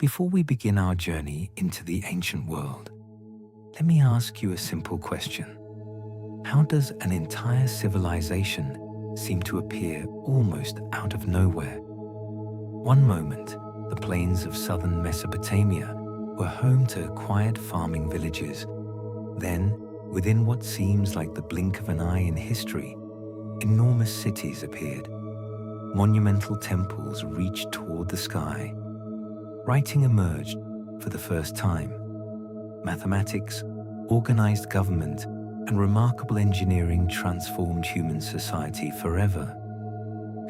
Before we begin our journey into the ancient world, let me ask you a simple question. How does an entire civilization seem to appear almost out of nowhere? One moment, the plains of southern Mesopotamia were home to quiet farming villages. Then, within what seems like the blink of an eye in history, enormous cities appeared. Monumental temples reached toward the sky. Writing emerged for the first time. Mathematics, organized government, and remarkable engineering transformed human society forever.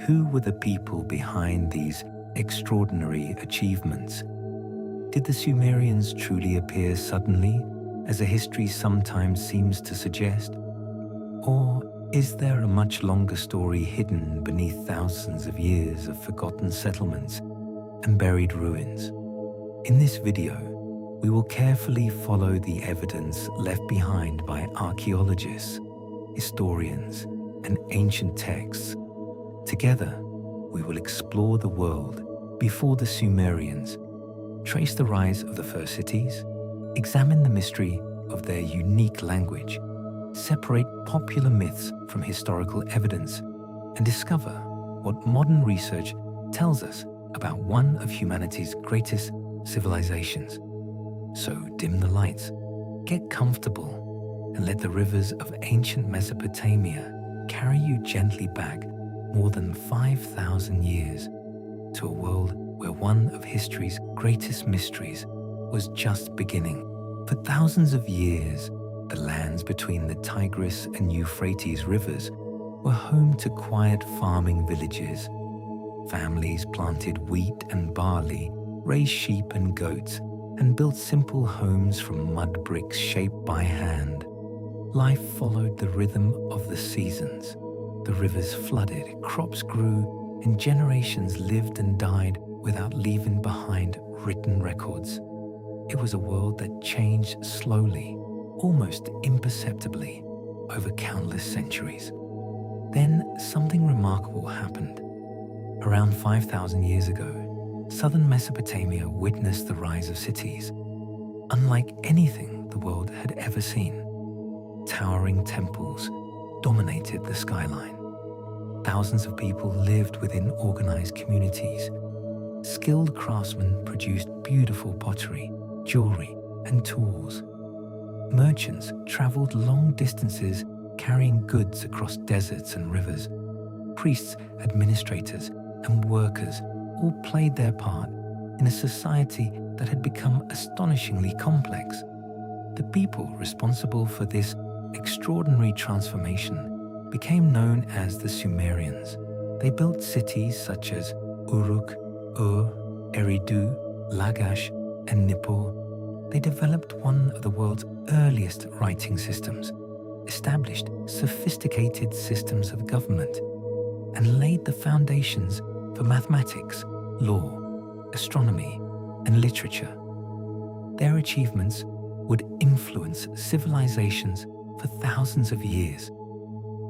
Who were the people behind these extraordinary achievements? Did the Sumerians truly appear suddenly, as a history sometimes seems to suggest? Or is there a much longer story hidden beneath thousands of years of forgotten settlements and buried ruins? In this video, we will carefully follow the evidence left behind by archaeologists, historians, and ancient texts. Together, we will explore the world before the Sumerians, trace the rise of the first cities, examine the mystery of their unique language, separate popular myths from historical evidence, and discover what modern research tells us about one of humanity's greatest civilizations. So dim the lights, get comfortable, and let the rivers of ancient Mesopotamia carry you gently back more than 5,000 years to a world where one of history's greatest mysteries was just beginning. For thousands of years, the lands between the Tigris and Euphrates rivers were home to quiet farming villages. Families planted wheat and barley, raised sheep and goats, and built simple homes from mud bricks shaped by hand. Life followed the rhythm of the seasons. The rivers flooded, crops grew, and generations lived and died without leaving behind written records. It was a world that changed slowly, almost imperceptibly, over countless centuries. Then something remarkable happened. Around 5,000 years ago, southern Mesopotamia witnessed the rise of cities, unlike anything the world had ever seen. Towering temples dominated the skyline. Thousands of people lived within organized communities. Skilled craftsmen produced beautiful pottery, jewelry, and tools. Merchants traveled long distances carrying goods across deserts and rivers. Priests, administrators, and workers all played their part in a society that had become astonishingly complex. The people responsible for this extraordinary transformation became known as the Sumerians. They built cities such as Uruk, Ur, Eridu, Lagash, and Nippur. They developed one of the world's earliest writing systems, established sophisticated systems of government, and laid the foundations for mathematics, law, astronomy, and literature. Their achievements would influence civilizations for thousands of years.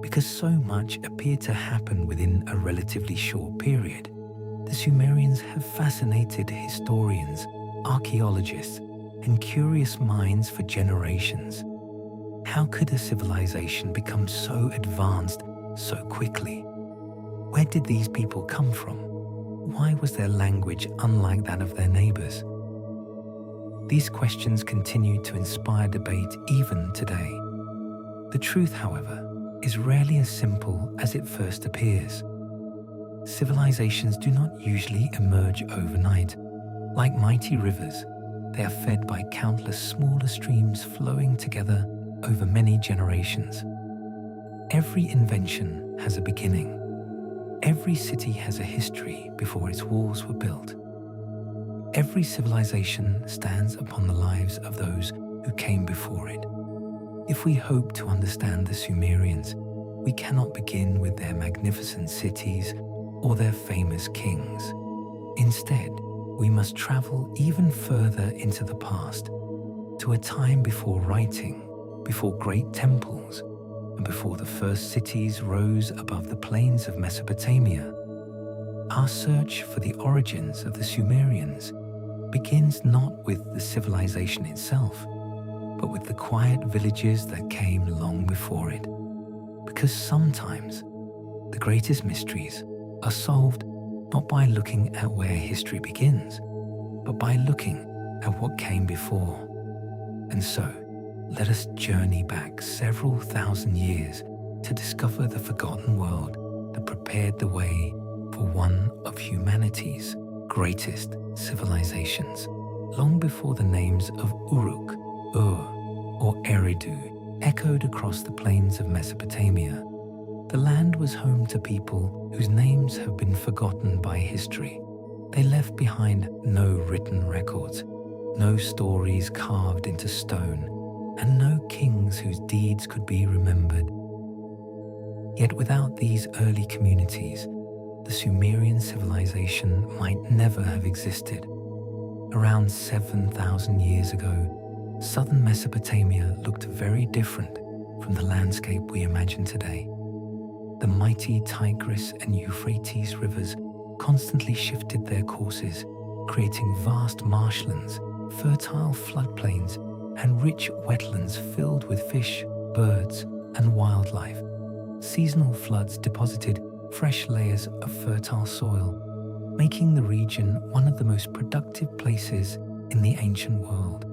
Because so much appeared to happen within a relatively short period, the Sumerians have fascinated historians, archaeologists, and curious minds for generations. How could a civilization become so advanced so quickly? Where did these people come from? Why was their language unlike that of their neighbors? These questions continue to inspire debate even today. The truth, however, is rarely as simple as it first appears. Civilizations do not usually emerge overnight. Like mighty rivers, they are fed by countless smaller streams flowing together over many generations. Every invention has a beginning. Every city has a history before its walls were built. Every civilization stands upon the lives of those who came before it. If we hope to understand the Sumerians, we cannot begin with their magnificent cities or their famous kings. Instead, we must travel even further into the past, to a time before writing, before great temples, and before the first cities rose above the plains of Mesopotamia. Our search for the origins of the Sumerians begins not with the civilization itself, but with the quiet villages that came long before it. Because sometimes the greatest mysteries are solved not by looking at where history begins, but by looking at what came before. And so, let us journey back several thousand years to discover the forgotten world that prepared the way for one of humanity's greatest civilizations. Long before the names of Uruk, Ur, or Eridu echoed across the plains of Mesopotamia, the land was home to people whose names have been forgotten by history. They left behind no written records, no stories carved into stone, and no kings whose deeds could be remembered. Yet without these early communities, the Sumerian civilization might never have existed. Around 7,000 years ago, southern Mesopotamia looked very different from the landscape we imagine today. The mighty Tigris and Euphrates rivers constantly shifted their courses, creating vast marshlands, fertile floodplains, and rich wetlands filled with fish, birds, and wildlife. Seasonal floods deposited fresh layers of fertile soil, making the region one of the most productive places in the ancient world.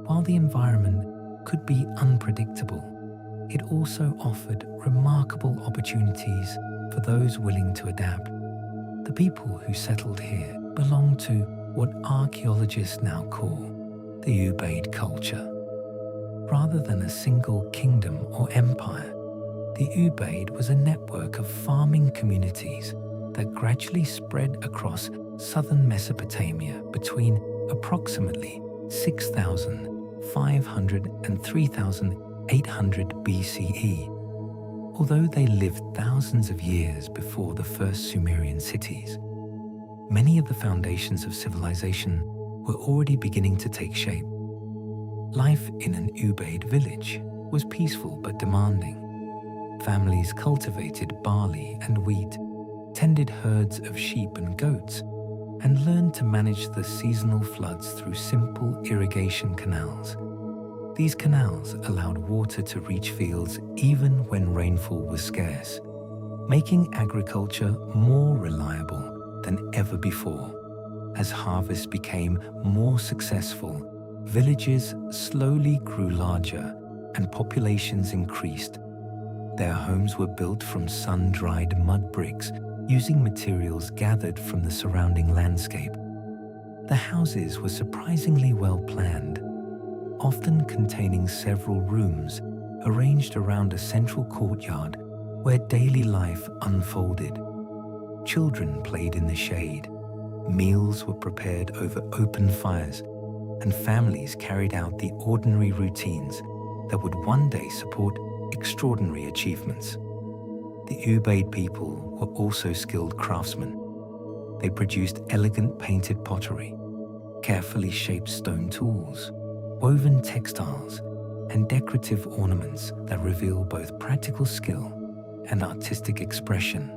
While the environment could be unpredictable, it also offered remarkable opportunities for those willing to adapt. The people who settled here belonged to what archaeologists now call the Ubaid culture. Rather than a single kingdom or empire, the Ubaid was a network of farming communities that gradually spread across southern Mesopotamia between approximately 6,500 and 3,800 BCE. Although they lived thousands of years before the first Sumerian cities, many of the foundations of civilization were already beginning to take shape. Life in an Ubaid village was peaceful but demanding. Families cultivated barley and wheat, tended herds of sheep and goats, and learned to manage the seasonal floods through simple irrigation canals. These canals allowed water to reach fields even when rainfall was scarce, making agriculture more reliable than ever before. As harvests became more successful, villages slowly grew larger and populations increased. Their homes were built from sun-dried mud bricks using materials gathered from the surrounding landscape. The houses were surprisingly well planned, often containing several rooms arranged around a central courtyard where daily life unfolded. Children played in the shade, meals were prepared over open fires, and families carried out the ordinary routines that would one day support extraordinary achievements. The Ubaid people were also skilled craftsmen. They produced elegant painted pottery, carefully shaped stone tools, woven textiles, and decorative ornaments that reveal both practical skill and artistic expression.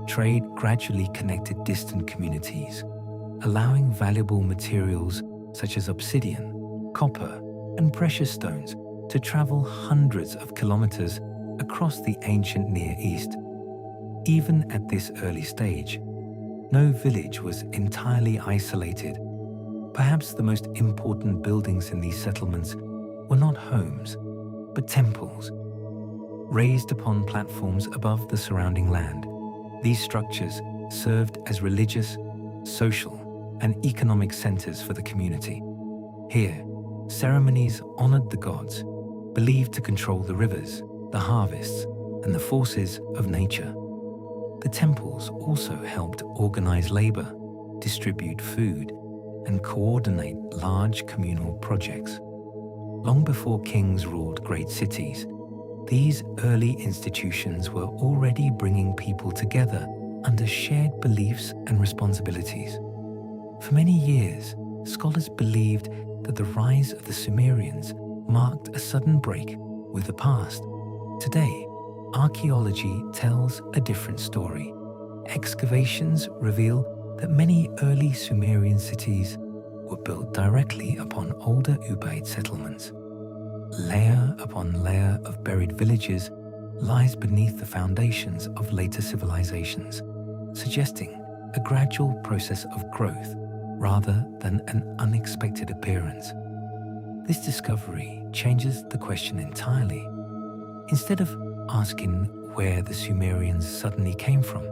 Trade gradually connected distant communities, allowing valuable materials such as obsidian, copper, and precious stones to travel hundreds of kilometers across the ancient Near East. Even at this early stage, no village was entirely isolated. Perhaps the most important buildings in these settlements were not homes, but temples. Raised upon platforms above the surrounding land, these structures served as religious, social, and economic centers for the community. Here, ceremonies honored the gods, believed to control the rivers, the harvests, and the forces of nature. The temples also helped organize labor, distribute food, and coordinate large communal projects. Long before kings ruled great cities, these early institutions were already bringing people together under shared beliefs and responsibilities. For many years, scholars believed that the rise of the Sumerians marked a sudden break with the past. Today, archaeology tells a different story. Excavations reveal that many early Sumerian cities were built directly upon older Ubaid settlements. Layer upon layer of buried villages lies beneath the foundations of later civilizations, suggesting a gradual process of growth rather than an unexpected appearance. This discovery changes the question entirely. Instead of asking where the Sumerians suddenly came from,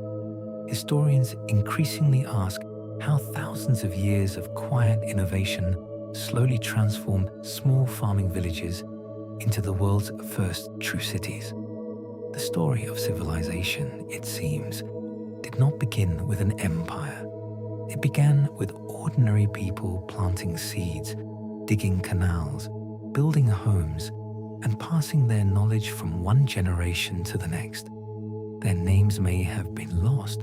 historians increasingly ask how thousands of years of quiet innovation slowly transformed small farming villages into the world's first true cities. The story of civilization, it seems, did not begin with an empire. It began with ordinary people planting seeds, digging canals, building homes, and passing their knowledge from one generation to the next. Their names may have been lost,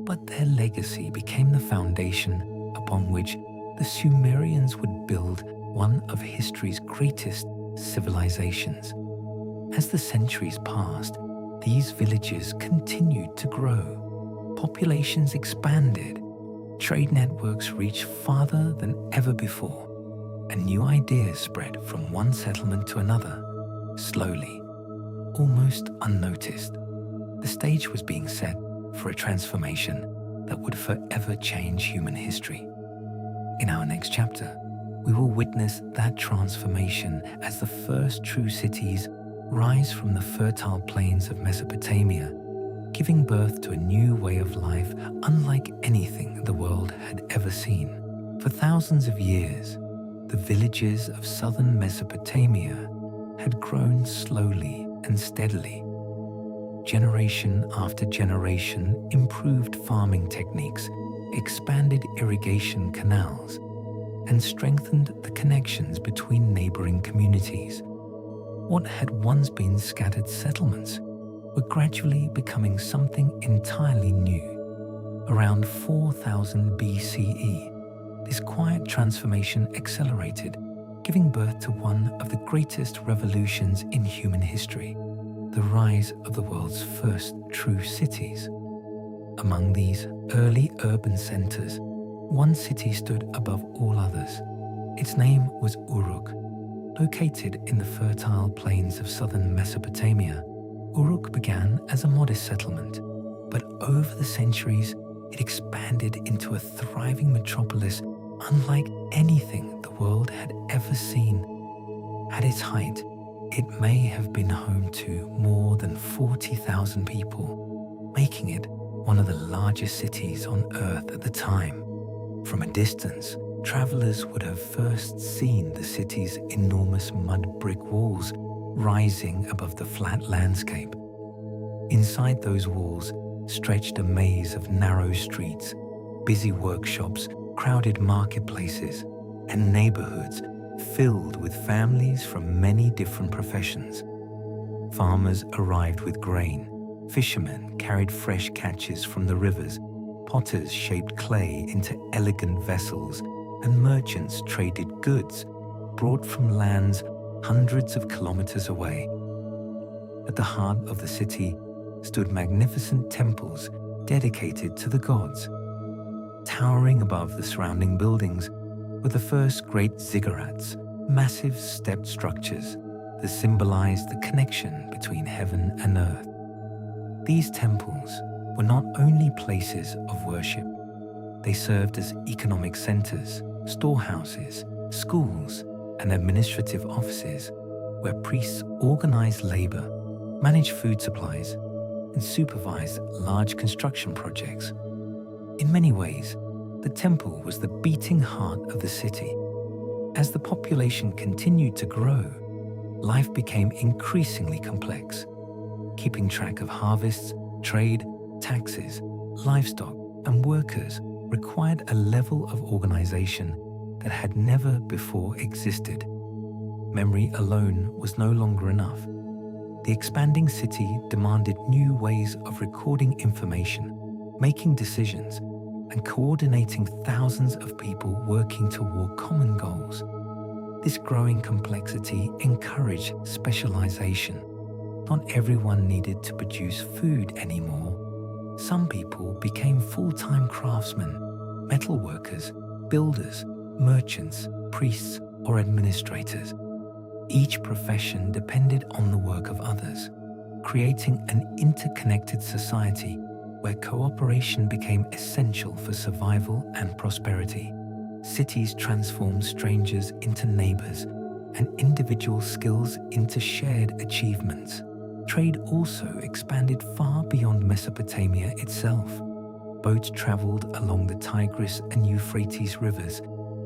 but their legacy became the foundation upon which the Sumerians would build one of history's greatest civilizations. As the centuries passed, these villages continued to grow. Populations expanded, trade networks reached farther than ever before, and new ideas spread from one settlement to another, slowly, almost unnoticed. The stage was being set for a transformation that would forever change human history. In our next chapter, we will witness that transformation as the first true cities rise from the fertile plains of Mesopotamia, giving birth to a new way of life unlike anything the world had ever seen. For thousands of years, the villages of southern Mesopotamia had grown slowly and steadily. Generation after generation improved farming techniques, expanded irrigation canals, and strengthened the connections between neighboring communities. What had once been scattered settlements were gradually becoming something entirely new. Around 4000 BCE, this quiet transformation accelerated, giving birth to one of the greatest revolutions in human history, the rise of the world's first true cities. Among these early urban centers, one city stood above all others. Its name was Uruk. Located in the fertile plains of southern Mesopotamia, Uruk began as a modest settlement, but over the centuries, it expanded into a thriving metropolis unlike anything the world had ever seen. At its height, it may have been home to more than 40,000 people, making it one of the largest cities on Earth at the time. From a distance, travelers would have first seen the city's enormous mud brick walls rising above the flat landscape. Inside those walls stretched a maze of narrow streets, busy workshops, crowded marketplaces, and neighborhoods filled with families from many different professions. Farmers arrived with grain, fishermen carried fresh catches from the rivers, potters shaped clay into elegant vessels, and merchants traded goods brought from lands hundreds of kilometers away. At the heart of the city stood magnificent temples dedicated to the gods. Towering above the surrounding buildings were the first great ziggurats, massive stepped structures that symbolized the connection between heaven and earth. These temples were not only places of worship, they served as economic centers, storehouses, schools, and administrative offices where priests organized labor, managed food supplies, and supervised large construction projects. In many ways, the temple was the beating heart of the city. As the population continued to grow, life became increasingly complex. Keeping track of harvests, trade, taxes, livestock, and workers required a level of organization that had never before existed. Memory alone was no longer enough. The expanding city demanded new ways of recording information, making decisions, and coordinating thousands of people working toward common goals. This growing complexity encouraged specialization. Not everyone needed to produce food anymore. Some people became full-time craftsmen, metalworkers, builders, merchants, priests, or administrators. Each profession depended on the work of others, creating an interconnected society where cooperation became essential for survival and prosperity. Cities transformed strangers into neighbors and individual skills into shared achievements. Trade also expanded far beyond Mesopotamia itself. Boats traveled along the Tigris and Euphrates rivers,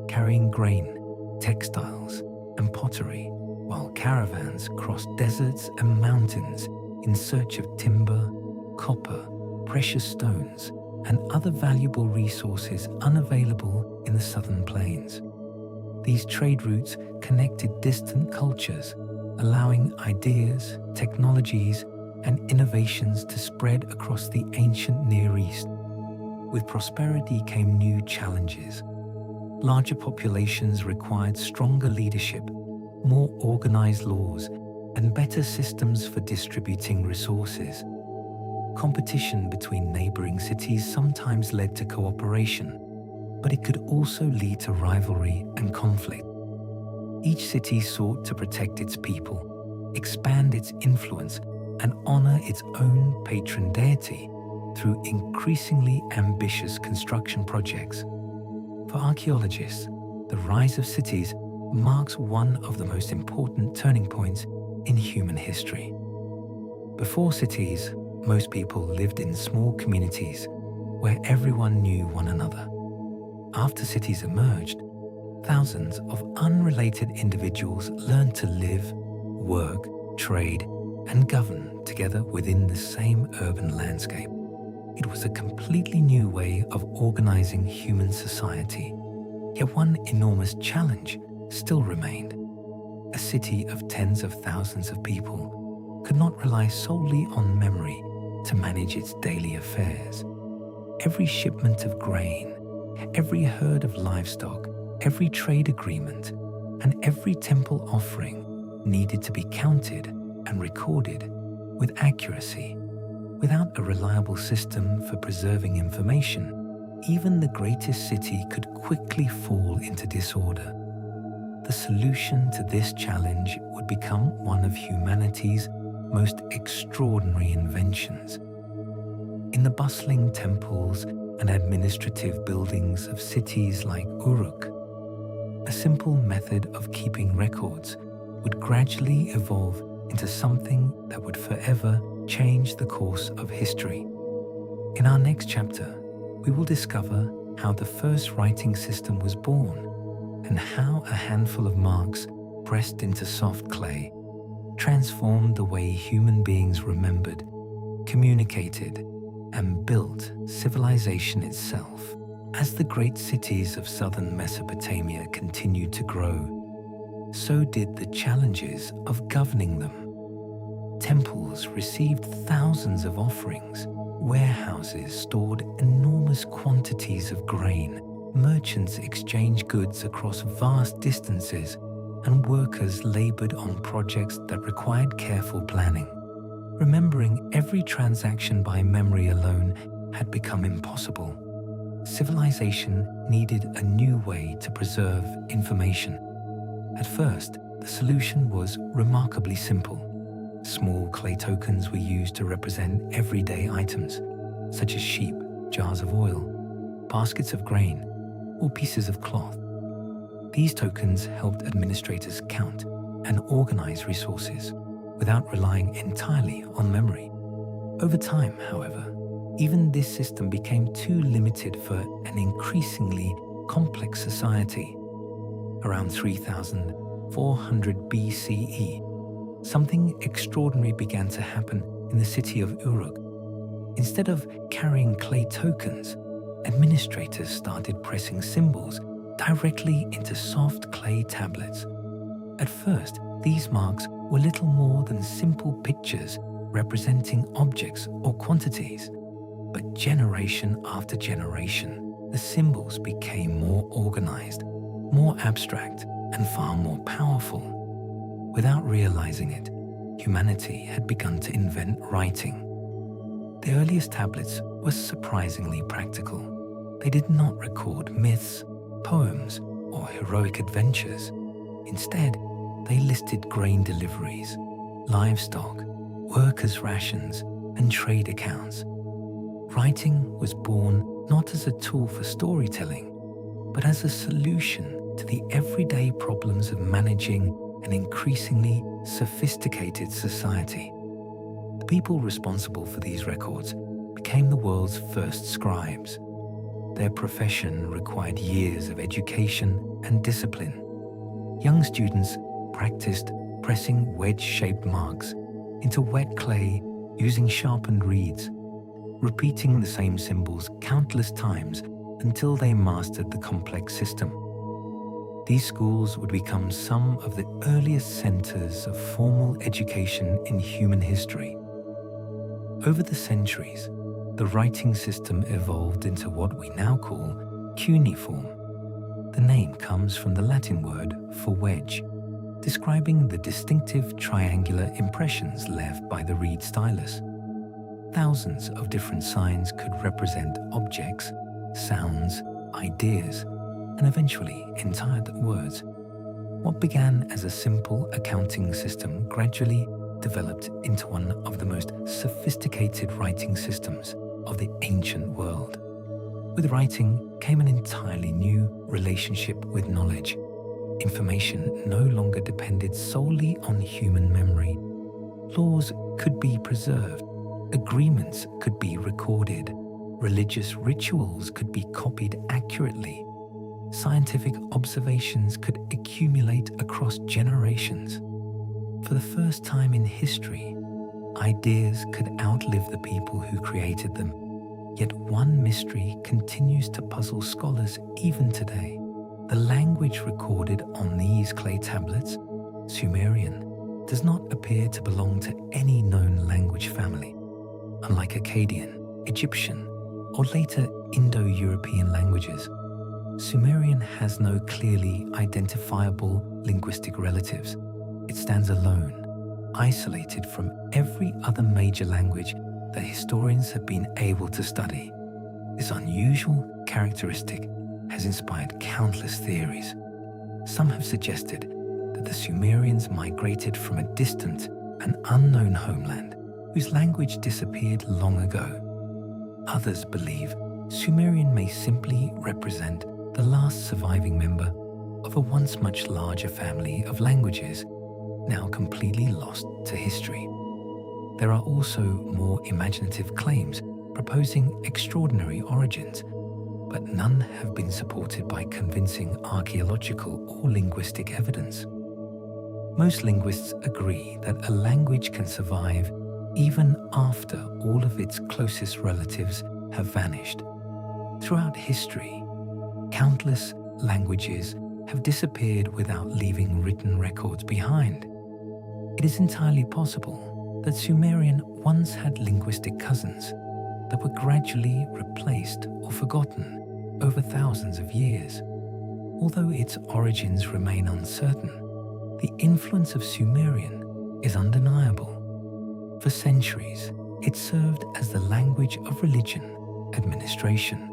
carrying grain, textiles, and pottery, while caravans crossed deserts and mountains in search of timber, copper, precious stones, and other valuable resources unavailable in the southern plains. These trade routes connected distant cultures, allowing ideas, technologies, and innovations to spread across the ancient Near East. With prosperity came new challenges. Larger populations required stronger leadership, more organized laws, and better systems for distributing resources. Competition between neighboring cities sometimes led to cooperation, but it could also lead to rivalry and conflict. Each city sought to protect its people, expand its influence, and honor its own patron deity through increasingly ambitious construction projects. For archaeologists, the rise of cities marks one of the most important turning points in human history. Before cities, most people lived in small communities where everyone knew one another. After cities emerged, thousands of unrelated individuals learned to live, work, trade, and govern together within the same urban landscape. It was a completely new way of organizing human society. Yet one enormous challenge still remained. A city of tens of thousands of people could not rely solely on memory to manage its daily affairs. Every shipment of grain, every herd of livestock, every trade agreement, and every temple offering needed to be counted and recorded with accuracy. Without a reliable system for preserving information, even the greatest city could quickly fall into disorder. The solution to this challenge would become one of humanity's most extraordinary inventions. In the bustling temples and administrative buildings of cities like Uruk, a simple method of keeping records would gradually evolve into something that would forever change the course of history. In our next chapter, we will discover how the first writing system was born and how a handful of marks pressed into soft clay transformed the way human beings remembered, communicated, and built civilization itself. As the great cities of southern Mesopotamia continued to grow, so did the challenges of governing them. Temples received thousands of offerings, warehouses stored enormous quantities of grain, merchants exchanged goods across vast distances, and workers labored on projects that required careful planning. Remembering every transaction by memory alone had become impossible. Civilization needed a new way to preserve information. At first, the solution was remarkably simple. Small clay tokens were used to represent everyday items, such as sheep, jars of oil, baskets of grain, or pieces of cloth. These tokens helped administrators count and organize resources without relying entirely on memory. Over time, however, even this system became too limited for an increasingly complex society. Around 3400 BCE, something extraordinary began to happen in the city of Uruk. Instead of carrying clay tokens, administrators started pressing symbols directly into soft clay tablets. At first, these marks were little more than simple pictures representing objects or quantities. But generation after generation, the symbols became more organized, more abstract, and far more powerful. Without realizing it, humanity had begun to invent writing. The earliest tablets were surprisingly practical. They did not record myths, poems, or heroic adventures. Instead, they listed grain deliveries, livestock, workers' rations, and trade accounts. Writing was born not as a tool for storytelling, but as a solution to the everyday problems of managing an increasingly sophisticated society. The people responsible for these records became the world's first scribes. Their profession required years of education and discipline. Young students practiced pressing wedge-shaped marks into wet clay using sharpened reeds, repeating the same symbols countless times until they mastered the complex system. These schools would become some of the earliest centers of formal education in human history. Over the centuries, the writing system evolved into what we now call cuneiform. The name comes from the Latin word for wedge, describing the distinctive triangular impressions left by the reed stylus. Thousands of different signs could represent objects, sounds, ideas, and eventually entire words. What began as a simple accounting system gradually developed into one of the most sophisticated writing systems of the ancient world. With writing came an entirely new relationship with knowledge. Information no longer depended solely on human memory. Laws could be preserved, agreements could be recorded, religious rituals could be copied accurately, scientific observations could accumulate across generations. For the first time in history, ideas could outlive the people who created them. Yet one mystery continues to puzzle scholars even today. The language recorded on these clay tablets, Sumerian, does not appear to belong to any known language family. Unlike Akkadian, Egyptian, or later Indo-European languages, Sumerian has no clearly identifiable linguistic relatives. It stands alone, isolated from every other major language that historians have been able to study. This unusual characteristic has inspired countless theories. Some have suggested that the Sumerians migrated from a distant and unknown homeland whose language disappeared long ago. Others believe Sumerian may simply represent the last surviving member of a once much larger family of languages, now completely lost to history. There are also more imaginative claims proposing extraordinary origins, but none have been supported by convincing archaeological or linguistic evidence. Most linguists agree that a language can survive even after all of its closest relatives have vanished. Throughout history, countless languages have disappeared without leaving written records behind. It is entirely possible that Sumerian once had linguistic cousins that were gradually replaced or forgotten over thousands of years. Although its origins remain uncertain, the influence of Sumerian is undeniable. For centuries, it served as the language of religion, administration,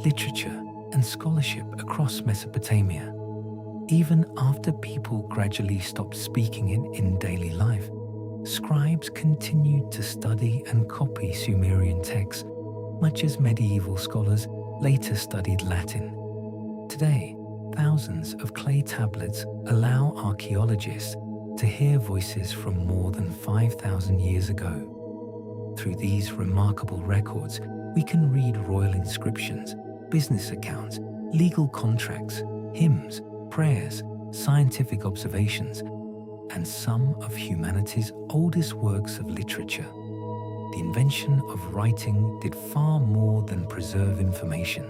literature, and scholarship across Mesopotamia. Even after people gradually stopped speaking it in daily life, scribes continued to study and copy Sumerian texts, much as medieval scholars later studied Latin. Today, thousands of clay tablets allow archaeologists to hear voices from more than 5,000 years ago. Through these remarkable records, we can read royal inscriptions, business accounts, legal contracts, hymns, prayers, scientific observations, and some of humanity's oldest works of literature. The invention of writing did far more than preserve information.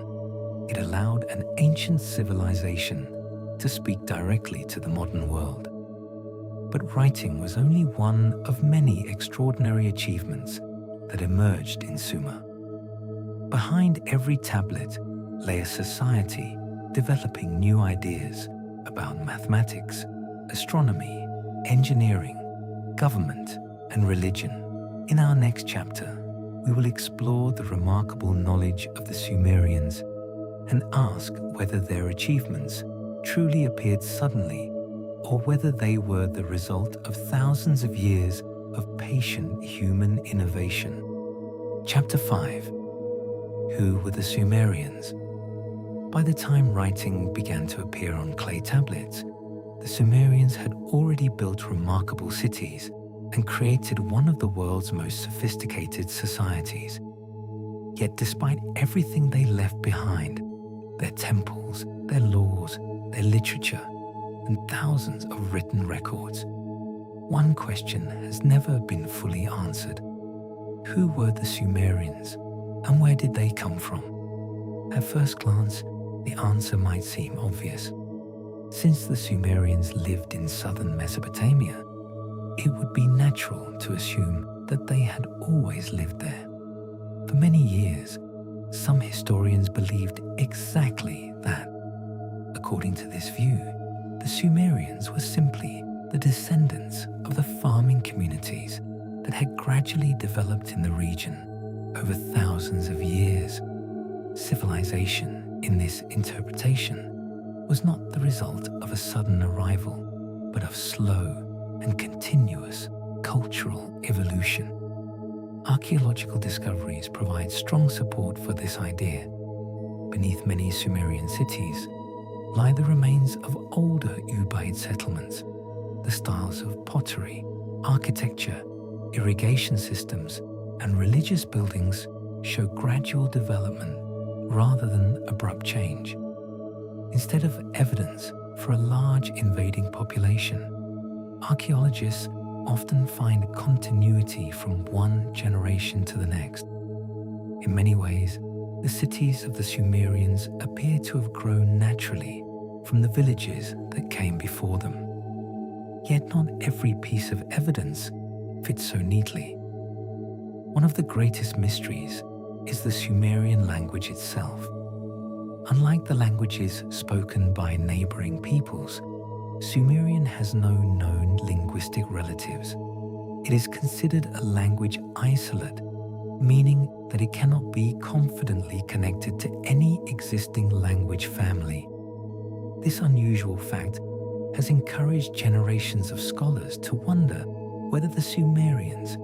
It allowed an ancient civilization to speak directly to the modern world. But writing was only one of many extraordinary achievements that emerged in Sumer. Behind every tablet lay a society developing new ideas about mathematics, astronomy, engineering, government, and religion. In our next chapter, we will explore the remarkable knowledge of the Sumerians and ask whether their achievements truly appeared suddenly or whether they were the result of thousands of years of patient human innovation. Chapter 5. Who were the Sumerians? By the time writing began to appear on clay tablets, the Sumerians had already built remarkable cities and created one of the world's most sophisticated societies. Yet despite everything they left behind, their temples, their laws, their literature, and thousands of written records, one question has never been fully answered. Who were the Sumerians, and where did they come from? At first glance, the answer might seem obvious. Since the Sumerians lived in southern Mesopotamia, it would be natural to assume that they had always lived there. For many years, some historians believed exactly that. According to this view, the Sumerians were simply the descendants of the farming communities that had gradually developed in the region over thousands of years. Civilization, in this interpretation, was not the result of a sudden arrival, but of slow and continuous cultural evolution. Archaeological discoveries provide strong support for this idea. Beneath many Sumerian cities lie the remains of older Ubaid settlements. The styles of pottery, architecture, irrigation systems, and religious buildings show gradual development rather than abrupt change. Instead of evidence for a large invading population, archaeologists often find continuity from one generation to the next. In many ways, the cities of the Sumerians appear to have grown naturally from the villages that came before them. Yet not every piece of evidence fits so neatly. One of the greatest mysteries is the Sumerian language itself. Unlike the languages spoken by neighboring peoples, Sumerian has no known linguistic relatives. It is considered a language isolate, meaning that it cannot be confidently connected to any existing language family. This unusual fact has encouraged generations of scholars to wonder whether the Sumerians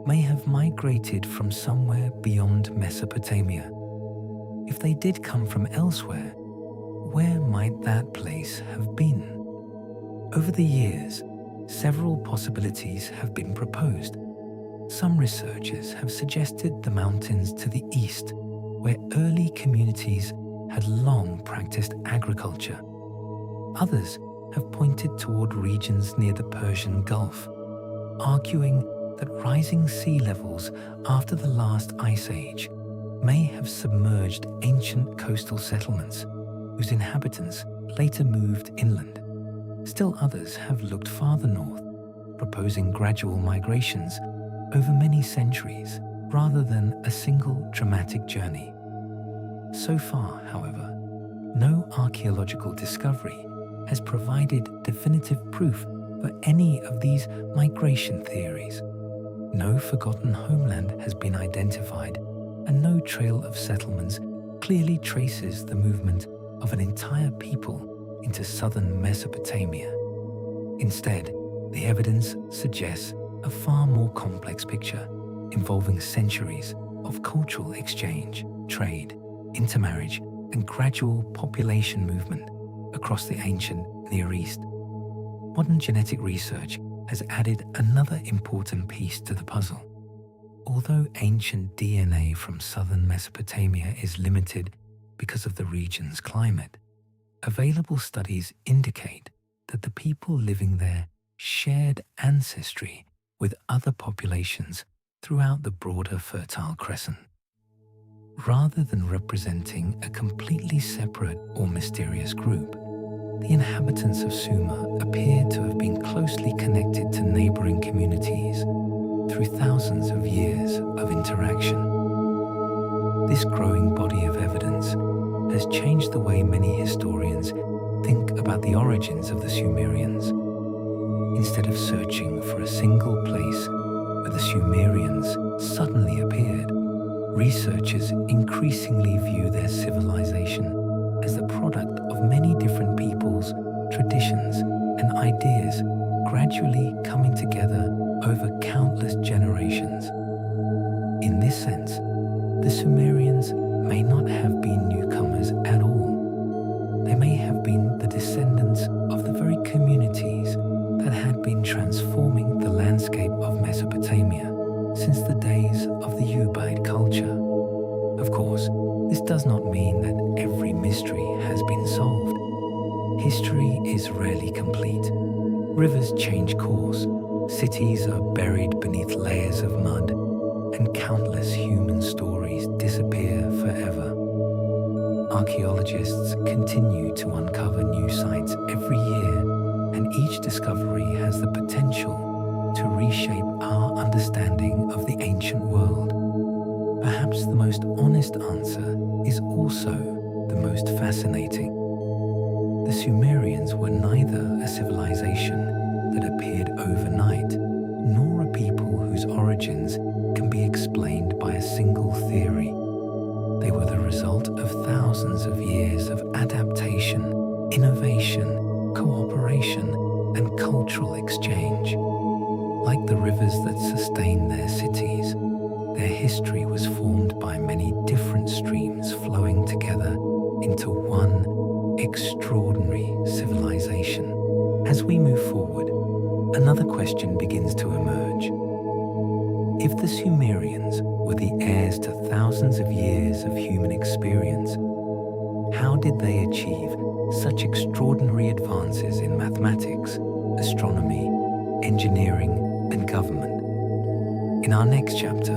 may have migrated from somewhere beyond Mesopotamia. If they did come from elsewhere, where might that place have been? Over the years, several possibilities have been proposed. Some researchers have suggested the mountains to the east, where early communities had long practiced agriculture. Others have pointed toward regions near the Persian Gulf, arguing that rising sea levels after the last ice age may have submerged ancient coastal settlements whose inhabitants later moved inland. Still others have looked farther north, proposing gradual migrations over many centuries rather than a single dramatic journey. So far, however, no archaeological discovery has provided definitive proof for any of these migration theories. No forgotten homeland has been identified, and no trail of settlements clearly traces the movement of an entire people into southern Mesopotamia. Instead, the evidence suggests a far more complex picture involving centuries of cultural exchange, trade, intermarriage, and gradual population movement across the ancient Near East. Modern genetic research has added another important piece to the puzzle. Although ancient DNA from southern Mesopotamia is limited because of the region's climate, available studies indicate that the people living there shared ancestry with other populations throughout the broader Fertile Crescent. Rather than representing a completely separate or mysterious group, the inhabitants of Sumer appear to have been closely connected to neighboring communities through thousands of years of interaction. This growing body of evidence has changed the way many historians think about the origins of the Sumerians. Instead of searching for a single place where the Sumerians suddenly appeared, researchers increasingly view their civilization as the product of many different peoples, traditions, and ideas gradually coming together over countless generations. In this sense, the Sumerians may not have been newcomers at all. They may have been the descendants of the very communities that had been transforming the landscape of Mesopotamia since the days of the Ubaid culture. Of course, this does not mean that every mystery has been solved. History is rarely complete. Rivers change course, cities are buried beneath layers of mud, and countless human stories disappear forever. Archaeologists continue to uncover new sites every year, and each discovery has the potential to reshape our understanding of the ancient world. Perhaps the most honest answer is also the most fascinating. The Sumerians were neither a civilization that appeared overnight, nor a people whose origins can be explained by a single theory. They were the result of thousands of years of adaptation, innovation, cooperation, and cultural exchange. Like the rivers that sustain their cities, their history was formed by many different streams flowing together into one extraordinary civilization. As we move forward, another question begins to emerge. If the Sumerians were the heirs to thousands of years of human experience, how did they achieve such extraordinary advances in mathematics, astronomy, engineering, and government? In our next chapter,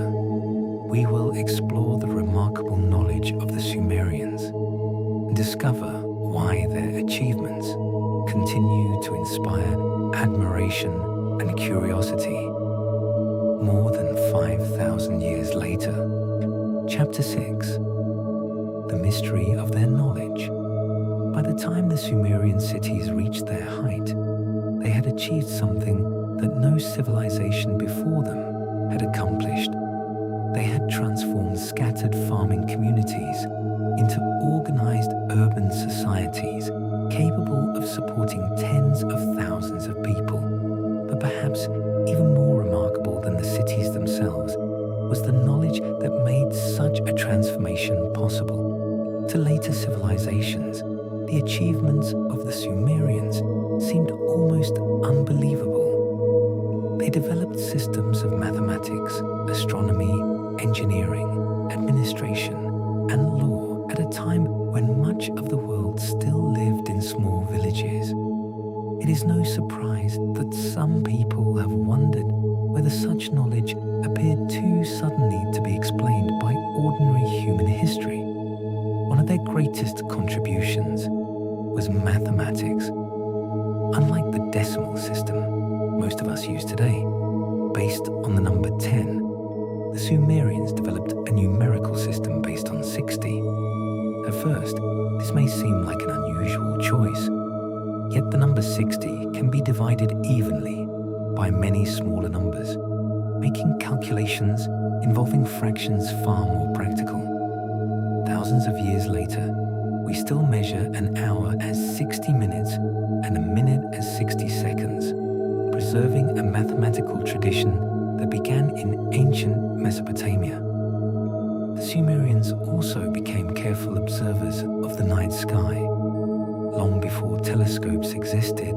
we will explore the remarkable knowledge of the Sumerians and discover why their achievements continue to inspire admiration and curiosity. More than 5,000 years later, Chapter 6, The Mystery of Their Knowledge. By the time the Sumerian cities reached their height, they had achieved something that no civilization before them had accomplished. They had transformed scattered farming communities into organized urban societies capable of supporting tens of thousands of people. But perhaps even more remarkable than the cities themselves was the knowledge that made such a transformation possible. To later civilizations, the achievements of the Sumerians seemed almost unbelievable. They developed systems of mathematics, astronomy, engineering, administration, and law at a time when much of the world still lived in small villages. It is no surprise that some people have wondered whether such knowledge appeared too suddenly to be explained by ordinary human history. One of their greatest contributions was mathematics. Unlike the decimal system most of us use today, based on the number 10, the Sumerians developed a numerical system based on 60. At first, this may seem like an unusual choice, yet the number 60 can be divided evenly by many smaller numbers, making calculations involving fractions far more practical. Thousands of years later, we still measure an hour as 60 minutes and a minute as 60 seconds, preserving a mathematical tradition that began in ancient Mesopotamia. The Sumerians also became careful observers of the night sky. Long before telescopes existed,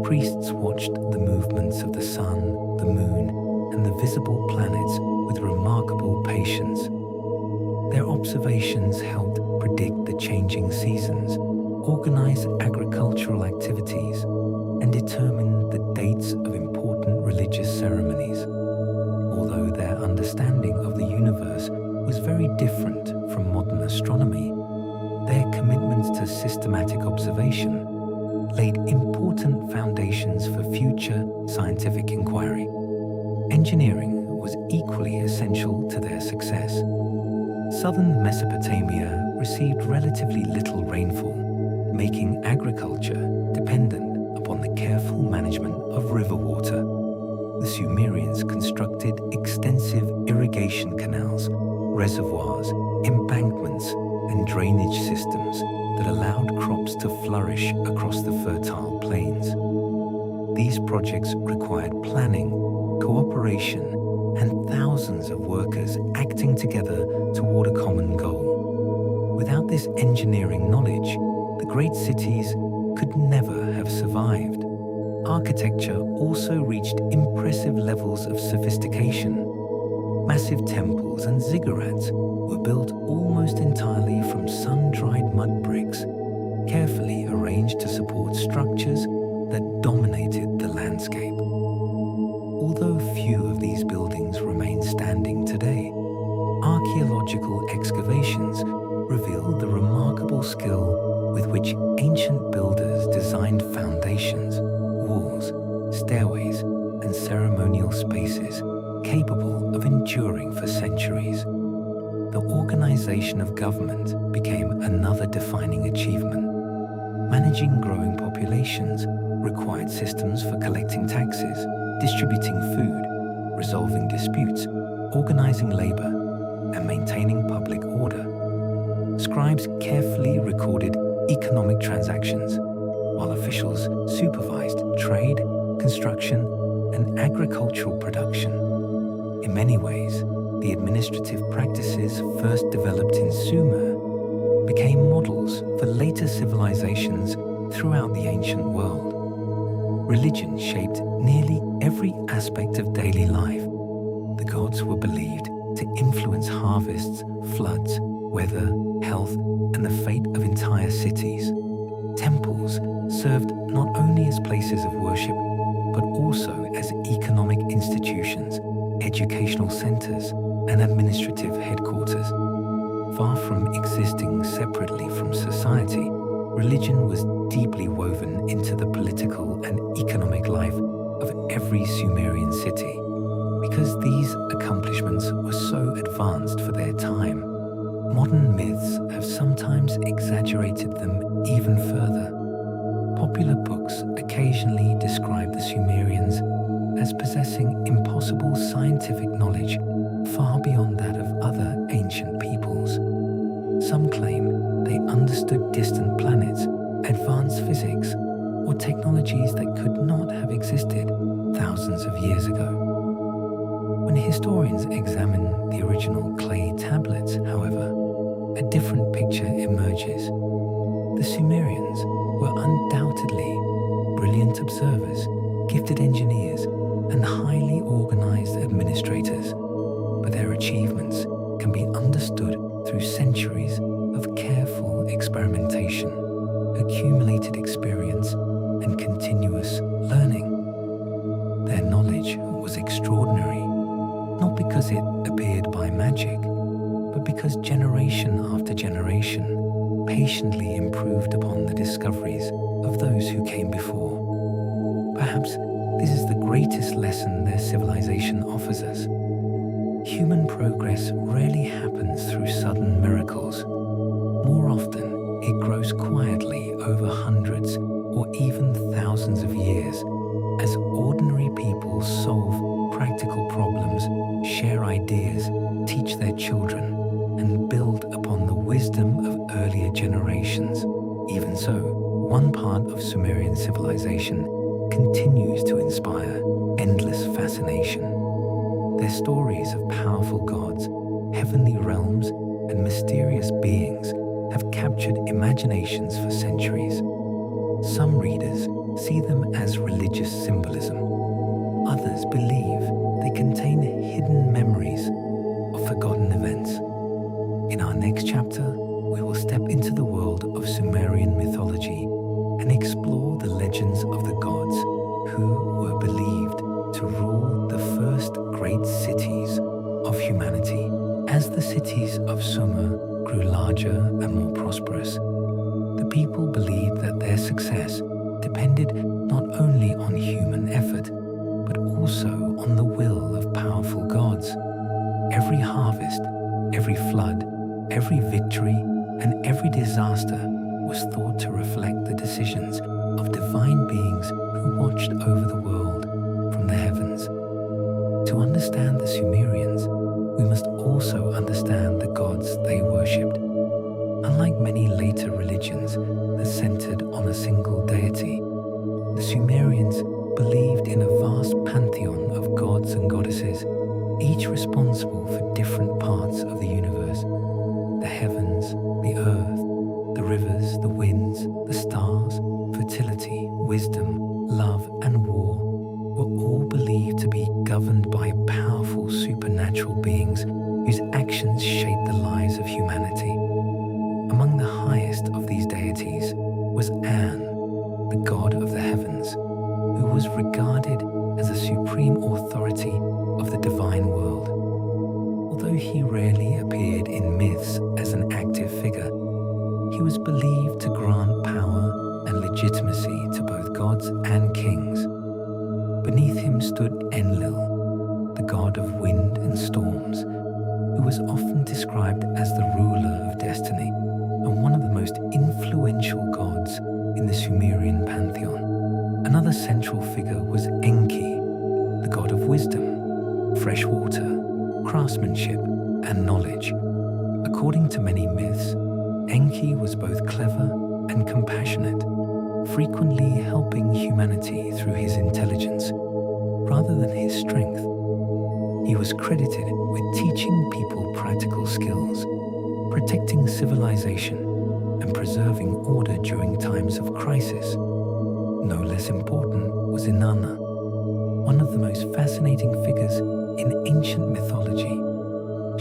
priests watched the movements of the sun, the moon, and the visible planets with remarkable patience. Their observations helped predict the changing seasons, organize agricultural activities, and determine the dates of important religious ceremonies. Although their understanding of the universe was very different from modern astronomy, their commitment to systematic observation laid important foundations for future scientific inquiry. Engineering was equally essential to their success. Southern Mesopotamia received relatively little rainfall, making agriculture dependent upon the careful management of river water. The Sumerians constructed extensive irrigation canals, reservoirs, embankments, and drainage systems that allowed crops to flourish across the fertile plains. These projects required planning, cooperation, and thousands of workers acting together toward a common goal. Without this engineering knowledge, the great cities could never have survived. Architecture also reached impressive levels of sophistication. Massive temples and ziggurats were built almost entirely from sun-dried mud bricks, carefully arranged to support structures that dominated the landscape. Although few of these buildings remain standing today, archaeological excavations reveal the remarkable skill with which ancient builders designed foundations, walls, stairways, and ceremonial spaces capable of enduring for centuries. The organization of government became another defining achievement. Managing growing populations required systems for collecting taxes, distributing food, resolving disputes, organizing labor, and maintaining public order. Scribes carefully recorded economic transactions, while officials supervised trade, construction, and agricultural production. In many ways, the administrative practices first developed in Sumer became models for later civilizations throughout the ancient world. Religion shaped nearly every aspect of daily life. The gods were believed to influence harvests, floods, weather, health, and the fate of entire cities. Temples served not only as places of worship, but also as economic institutions, educational centers, and administrative headquarters. Far from existing separately from society, religion was deeply woven into the political and economic life of every Sumerian city. Because these accomplishments were so advanced for their time, modern myths have sometimes exaggerated them even further. Popular books occasionally describe the Sumerians as possessing impossible scientific knowledge far beyond that of other ancient peoples. Some claim they understood distant planets, advanced physics, or technologies that could not have existed thousands of years ago. When historians examine the original clay tablets, however, a different picture emerges. The Sumerians were undoubtedly brilliant observers, gifted engineers, and highly organized administrators, but their achievements can be understood through centuries of careful experimentation, accumulated experience, and continuous learning. Their knowledge was extraordinary, not because it appeared by magic, but because generation after generation patiently improved upon the discoveries of those who came before. Perhaps this is the greatest lesson their civilization offers us. Human progress rarely happens through sudden miracles. More often, it grows quietly over hundreds or even thousands of years as ordinary people solve practical problems, share ideas, teach their children, and build upon the wisdom of earlier generations. Even so, one part of Sumerian civilization continues to inspire endless fascination. Their stories of powerful gods, heavenly realms, and mysterious beings have captured imaginations for centuries. Some readers see them as religious symbolism. Others believe they contain hidden memories of forgotten events. In our next chapter, we will step into the world of Sumerian mythology and explore the legends of the gods who were believed to rule the first great cities of humanity. As the cities of Sumer grew larger and more prosperous, the people believed that their success depended not only on human effort, but also on the will of powerful gods. Every harvest, every flood, every victory, and every disaster was thought to reflect the decisions of divine beings who watched over the world from the heavens. To understand the Sumerians, we must also understand the gods they worshipped. Unlike many later religions, Sumerians believed in a vast pantheon of gods and goddesses, each responsible for different parts of the universe. The heavens, the earth, the rivers, the winds, the stars, fertility, wisdom, love, and war were all believed to be governed by powerful supernatural beings whose actions shaped the lives of humanity. Among the highest of these deities was An, the god of the heavens, who was regarded as the supreme authority of the divine world. Although he rarely appeared in myths as an active figure, he was believed to grant power and legitimacy to both gods and kings. Beneath him stood Enlil, the god of wind and storms, who was often described as the ruler of destiny and one of the most influential gods in the Sumerian pantheon. Another central figure was Enki, the god of wisdom, fresh water, craftsmanship, and knowledge. According to many myths, Enki was both clever and compassionate, frequently helping humanity through his intelligence rather than his strength. He was credited with teaching people practical skills, protecting civilization, and preserving order during times of crisis. No less important was Inanna, one of the most fascinating figures in ancient mythology.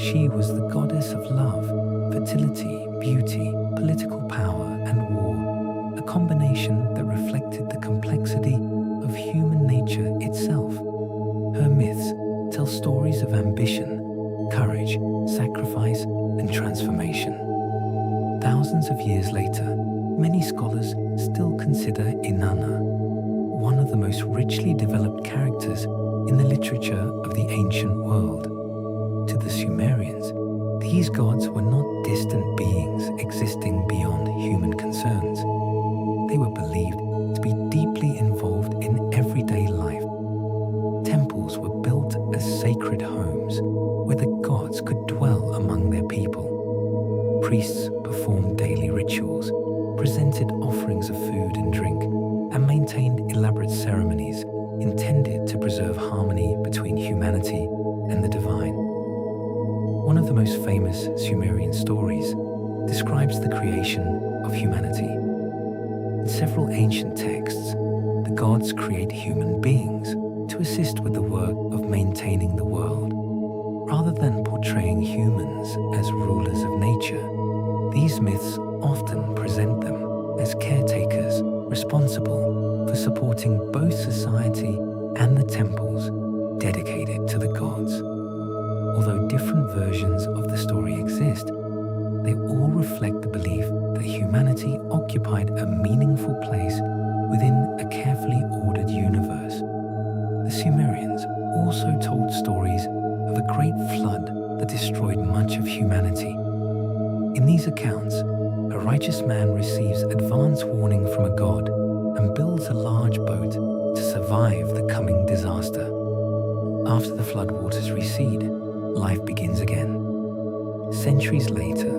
She was the goddess of love, fertility, beauty, political power, and war, a combination that reflected the complexity of human nature itself. Her myths tell stories of ambition, courage, sacrifice, and transformation. Thousands of years later, many scholars still consider Inanna one of the most richly developed characters in the literature of the ancient world. To the Sumerians, these gods were not distant beings existing beyond human concerns. They were believed to be deeply involved in everyday life. Temples were built as sacred homes where the gods could dwell among their people. Priests performed daily rituals, presented offerings of food and drink, and maintained elaborate ceremonies intended to preserve harmony between humanity and the divine. One of the most famous Sumerian stories describes the creation of humanity. In several ancient texts, the gods create human beings to assist with the work of maintaining the world. Rather than portraying humans as rulers of nature, these myths often present them as caretakers responsible for supporting both society and the temples dedicated to the gods. Although different versions of the story exist, they all reflect the belief that humanity occupied a meaningful place within a carefully ordered universe. The Sumerians also told stories of a great flood that destroyed much of humanity. In these accounts, a righteous man receives advance warning from a god and builds a large boat to survive the coming disaster. After the floodwaters recede, life begins again. Centuries later,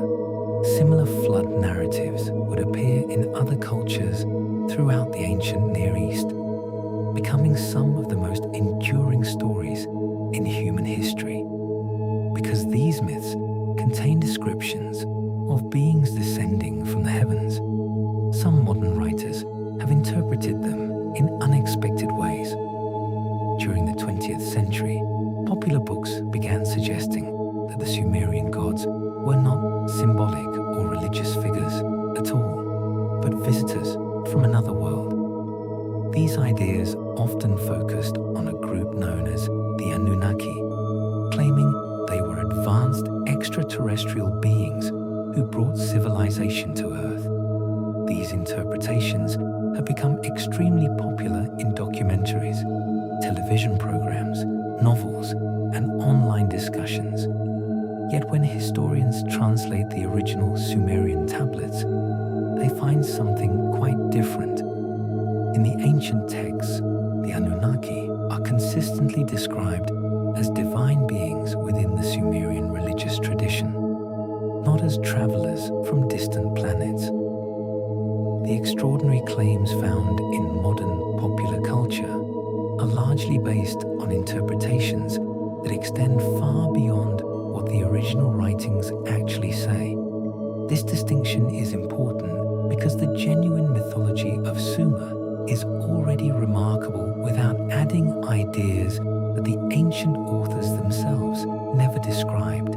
similar flood narratives would appear in other cultures throughout the ancient Near East, becoming some of the most enduring stories in human history. Because these myths contain descriptions of beings descending from the heavens, some modern writers have interpreted them in unexpected ways. During the 20th century, popular books began suggesting that the Sumerian gods were not symbolic or religious figures at all, but visitors from another world. These ideas often focused on a group known as the Anunnaki, claiming they were advanced extraterrestrial beings who brought civilization to Earth. These interpretations have become extremely popular in documentaries, television programs, novels, and online discussions. Yet when historians translate the original Sumerian tablets, they find something quite different. In the ancient texts, the Anunnaki are consistently described as divine beings within the Sumerian religious tradition, not as travelers from distant planets. The extraordinary claims found in modern popular largely based on interpretations that extend far beyond what the original writings actually say. This distinction is important because the genuine mythology of Sumer is already remarkable without adding ideas that the ancient authors themselves never described.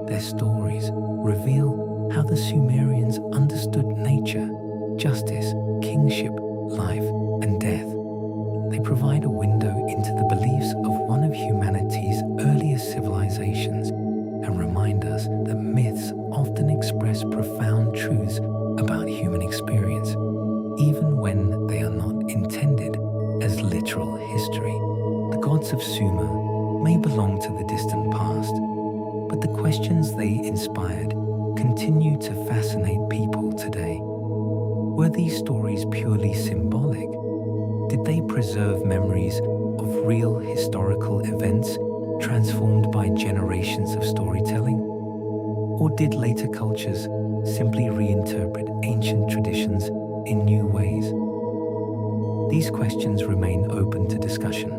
Their stories reveal how the Sumerians understood nature, justice, kingship, life, and death. They provide a window into the beliefs of one of humanity's earliest civilizations and remind us that myths often express profound truths about human experience, even when they are not intended as literal history. The gods of Sumer may belong to the distant past, but the questions they inspired continue to fascinate people today. Were these stories purely symbolic? Did they preserve memories of real historical events transformed by generations of storytelling? Or did later cultures simply reinterpret ancient traditions in new ways? These questions remain open to discussion,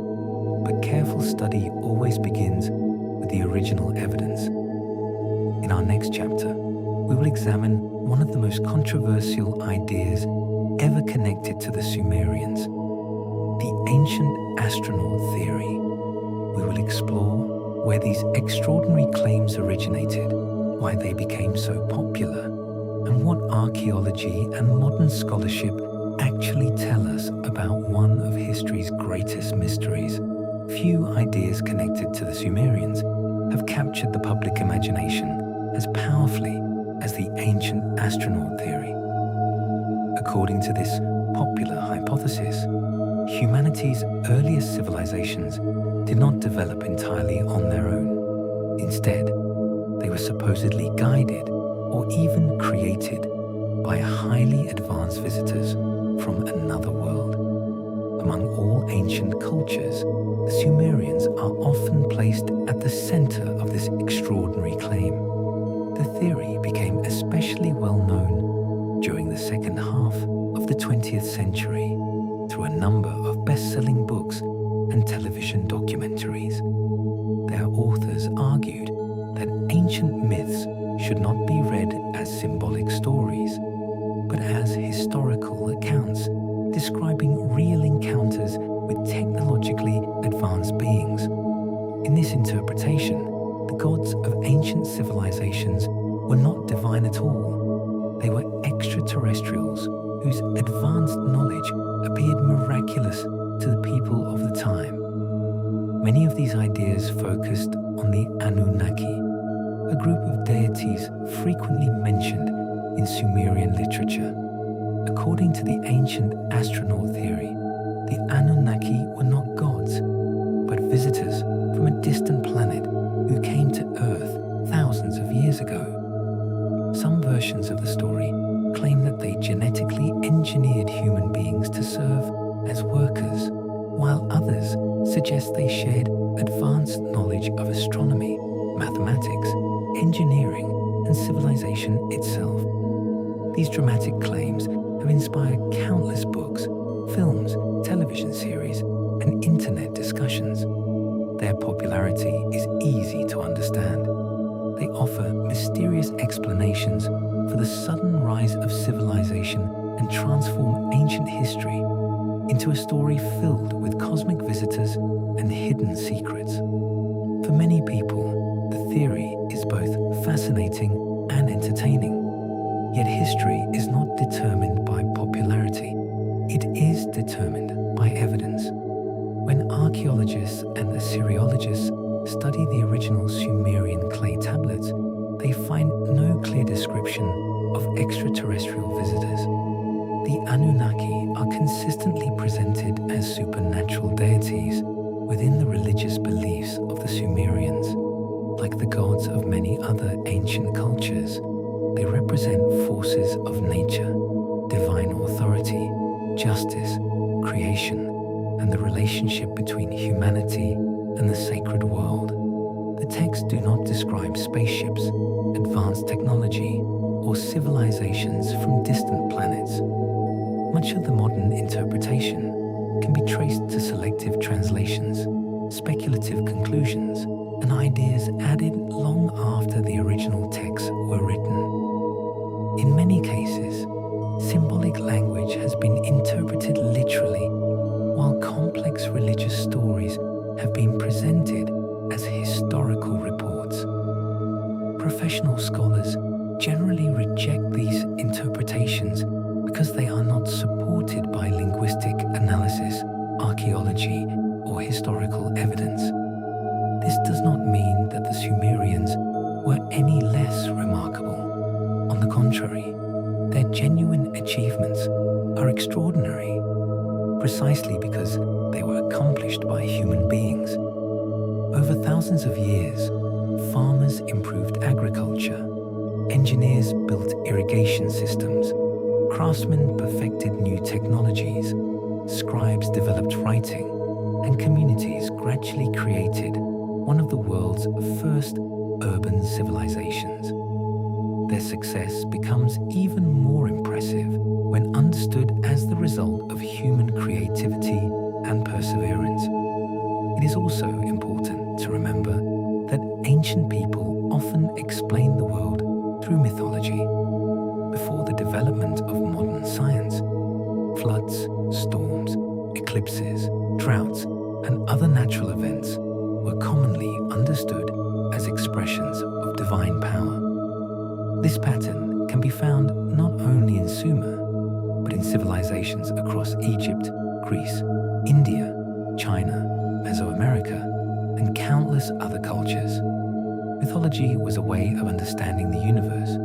but careful study always begins with the original evidence. In our next chapter, we will examine one of the most controversial ideas ever connected to the Sumerians, the ancient astronaut theory. We will explore where these extraordinary claims originated, why they became so popular, and what archaeology and modern scholarship actually tell us about one of history's greatest mysteries. Few ideas connected to the Sumerians have captured the public imagination as powerfully as the ancient astronaut theory. According to this popular hypothesis, humanity's earliest civilizations did not develop entirely on their own. Instead, they were supposedly guided or even created by highly advanced visitors from another world. Among all ancient cultures, the Sumerians are often placed at the center of this extraordinary claim. The theory became especially well known during the second half of the 20th century through a number of best-selling books and television documentaries. Their authors argued that ancient myths should not be read as symbolic stories, but as historical accounts describing real encounters with technologically advanced beings. In this interpretation, the gods of ancient civilizations were not divine at all. They were extraterrestrials whose advanced knowledge appeared miraculous to the people of the time. Many of these ideas focused on the Anunnaki, a group of deities frequently mentioned in Sumerian literature. According to the ancient astronaut theory, the Anunnaki were not gods, but visitors from a distant planet who came to Earth thousands of years ago. Some versions of the story claim that they genetically engineered human beings to serve as workers, while others suggest they shared advanced knowledge of astronomy, mathematics, engineering, and civilization itself. These dramatic claims have inspired countless books, films, television series, and internet discussions. Their popularity is easy to understand. They offer mysterious explanations for the sudden rise of civilization and transform ancient history into a story filled with cosmic visitors and hidden secrets. For many people, the theory is both fascinating and entertaining. Yet history is not determined by popularity. It is determined by evidence. When archaeologists and Assyriologists study the original Sumerian clay tablets, they find no clear description of extraterrestrial visitors. The Anunnaki are consistently presented as supernatural deities within the religious beliefs of the Sumerians. Like the gods of many other ancient cultures, they represent forces of nature, divine authority, justice, creation, and the relationship between humanity and the sacred world. The texts do not describe spaceships, advanced technology, or civilizations from distant planets. Much of the modern interpretation can be traced to selective translations, speculative conclusions, and ideas added long after the original texts were written. In many cases, symbolic language has been interpreted literally, while complex religious stories have been presented as historical reports. Professional scholars generally reject these interpretations because they are not supported by linguistic analysis, archaeology, or historical evidence. This does not mean that the Sumerians were any less remarkable. On the contrary, their genuine achievements are extraordinary, precisely because they were accomplished by human beings. Over thousands of years, farmers improved agriculture, engineers built irrigation systems, craftsmen perfected new technologies, scribes developed writing, and communities gradually created one of the world's first urban civilizations. Their success becomes even more impressive when understood as the result of human creativity and perseverance. It is also important to remember that ancient people often explained the world through mythology. Before the development of modern science, floods, storms, eclipses, droughts, and other natural events were commonly understood as expressions of divine power. This pattern can be found not only in Sumer, but in civilizations across Egypt, Greece, India, China, Mesoamerica, and countless other cultures. Mythology was a way of understanding the universe,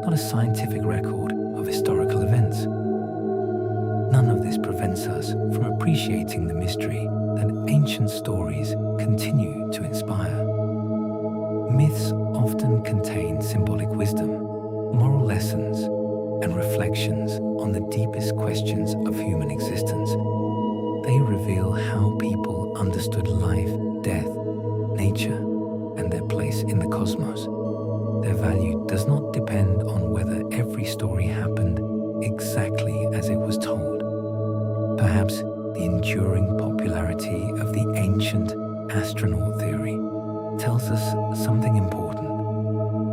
not a scientific record of historical events. None of this prevents us from appreciating the mystery that ancient stories continue to inspire. Myths often contain symbolic wisdom, moral lessons, and reflections on the deepest questions of human existence. They reveal how people understood life, death, nature, and their place in the cosmos. Their value does not depend on whether every story happened exactly as it was told. Perhaps the enduring popularity of the ancient astronaut theory tells us something important,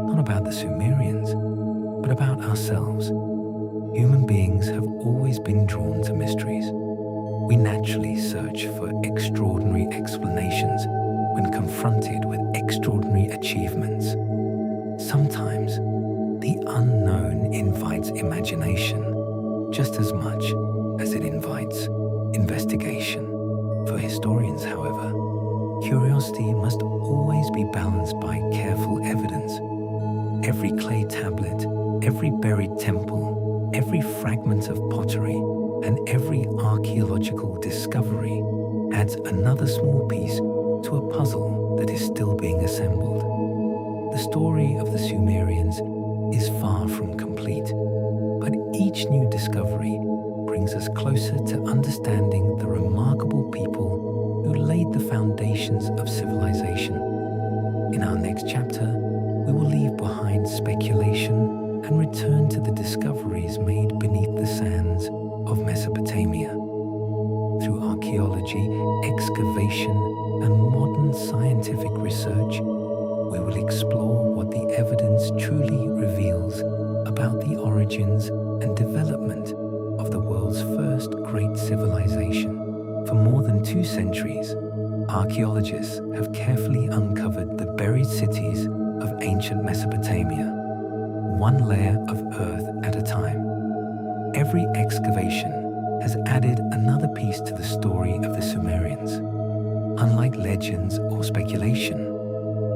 not about the Sumerians, but about ourselves. Human beings have always been drawn to mysteries. We naturally search for extraordinary explanations when confronted with extraordinary achievements. Sometimes, the unknown invites imagination just as much as it invites investigation. For historians, however, curiosity must always be balanced by careful evidence. Every clay tablet, every buried temple, every fragment of pottery, and every archaeological discovery adds another small piece to a puzzle that is still being assembled. The story of the Sumerians is far from complete, but each new discovery brings us closer to understanding the remarkable people who laid the foundations of civilization. In our next chapter, we will leave behind speculation and return to the discoveries made beneath the sands of Mesopotamia. Through archaeology, excavation, and modern scientific research, we will explore what the evidence truly reveals about the origins and development of the world's first great civilization. For more than 2 centuries, archaeologists have carefully uncovered the buried cities of ancient Mesopotamia, one layer of earth at a time. Every excavation has added another piece to the story of the Sumerians. Unlike legends or speculation,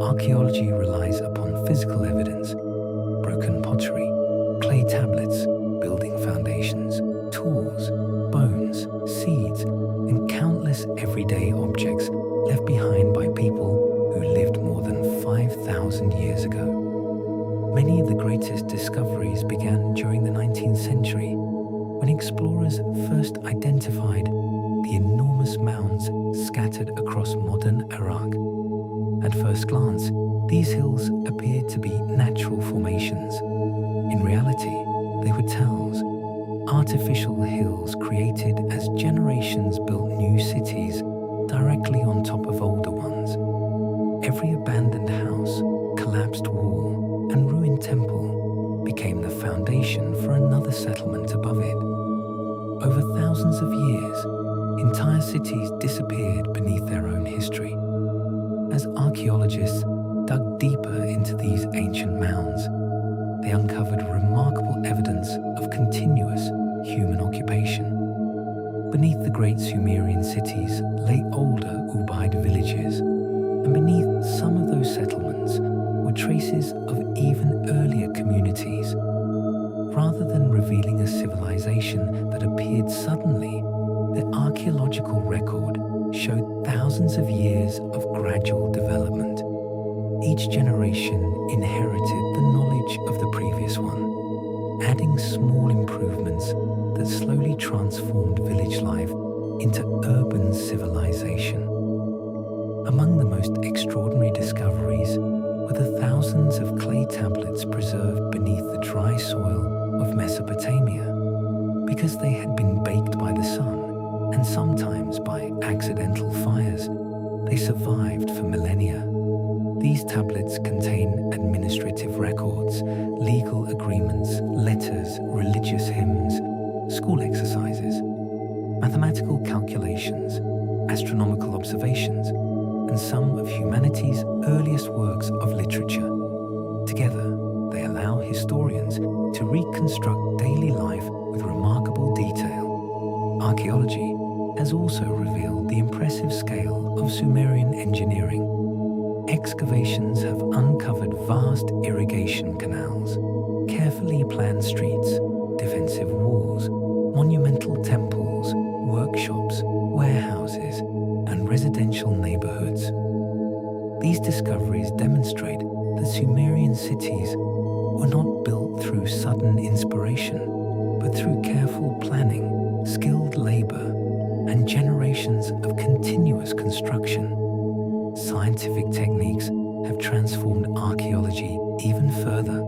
archaeology relies upon physical evidence: broken pottery, clay tablets, building foundations, tools, bones, seeds, and countless everyday objects left behind by people who lived more than 5,000 years ago. Many of the greatest discoveries began during the 19th century, when explorers first identified the enormous mounds scattered across modern Iraq. At first glance, these hills appeared to be natural formations. In reality, they were tells, artificial hills created as generations built new cities directly on top of older ones. Every abandoned house, collapsed wall, and ruined temple became the foundation for another settlement above it. Over thousands of years, entire cities disappeared beneath their own history. As archaeologists dug deeper into these ancient mounds, they uncovered remarkable evidence of continuous human occupation. Beneath the great Sumerian cities lay older Ubaid villages, and beneath some of those settlements were traces of even earlier communities. Rather than revealing a civilization that appeared suddenly, the archaeological record showed thousands of years of gradual development. Each generation inherited the knowledge of the previous one, adding small improvements that slowly transformed village life into urban civilization. Among the most extraordinary discoveries were the thousands of clay tablets preserved beneath the dry soil of Mesopotamia. Because they had been baked by the sun and sometimes by accidental fires, they survived for millennia. These tablets contain administrative records, legal agreements, letters, religious hymns, school exercises, mathematical calculations, astronomical observations, and some of humanity's earliest works of literature. Together, they allow historians to reconstruct daily life with remarkable detail. Archaeology has also revealed the impressive scale of Sumerian engineering. Excavations have uncovered vast irrigation canals, carefully planned streets, defensive walls, monumental temples, workshops, warehouses, and residential neighborhoods. These discoveries demonstrate that Sumerian cities were not built through sudden inspiration, but through careful planning, skilled labor, and generations of continuous construction. Scientific techniques have transformed archaeology even further.